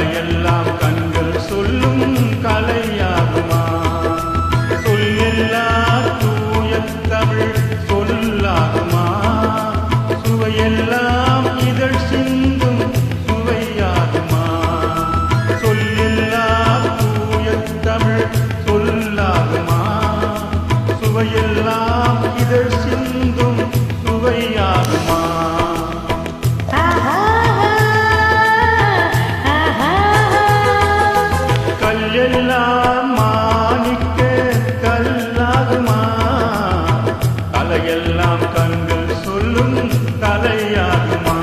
கலையெல்லாம் கண்கள் சொல்லும் கலையாகுமா? சொல்லெல்லா தூய தமிழ் சொல்லாகுமா? சுவையெல்லாம் இதழ் சிந்தும் சுவையாகுமா? சொல்லெல்லா தூய தமிழ் சொல்லாகுமா? சுவையெல்லாம் இதழ் சிந்தும் சுவையாகுமா? கல்லெல்லாம் மாணிக்க கல்லாகுமா? கலையெல்லாம் கண்கள் சொல்லும் கலையாகுமா?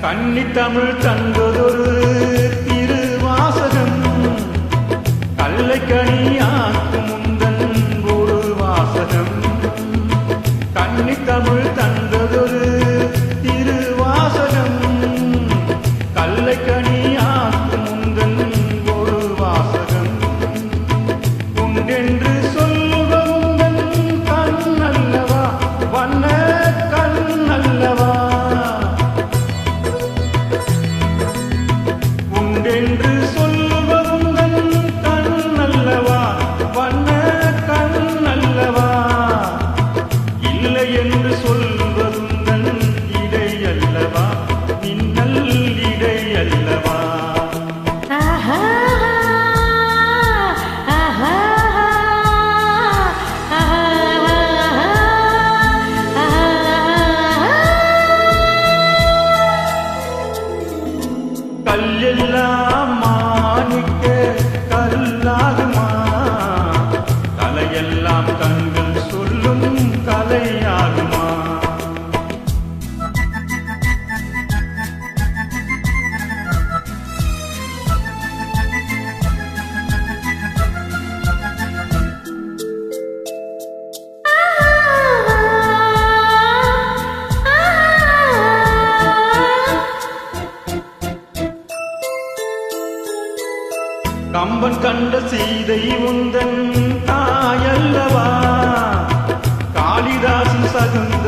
கன்னி தமிழ் தந்ததொரு திருவாசகம், கல்லை கனியாக்கும் முந்தன் ஒரு வாசகம். கன்னி தமிழ் தந்ததொரு திருவாசகம், கல்லை கனியாக்கும் முந்தன் ஒரு வாசகம். உண்டென்று சொல்வந்தன் கண்ணல்லவா, வண்ண கண்ணல்லவா? என்று சொல்வந்தன் கண்ணல்லவா, வண்ண கண்ணல்லவா? இல்லை என்று சொல்வந்தன் இடை அல்லவா, மின்னல் இடை அல்லவா? கல்லெல்லாம் மாணிக்க கல்லாகுமா? கலையெல்லாம் கண்கள் சொல்லும் கலையாகுமா? கம்பன் கண்ட சீதை உந்தன் தாயல்லவா? காளிதாசன் சகம்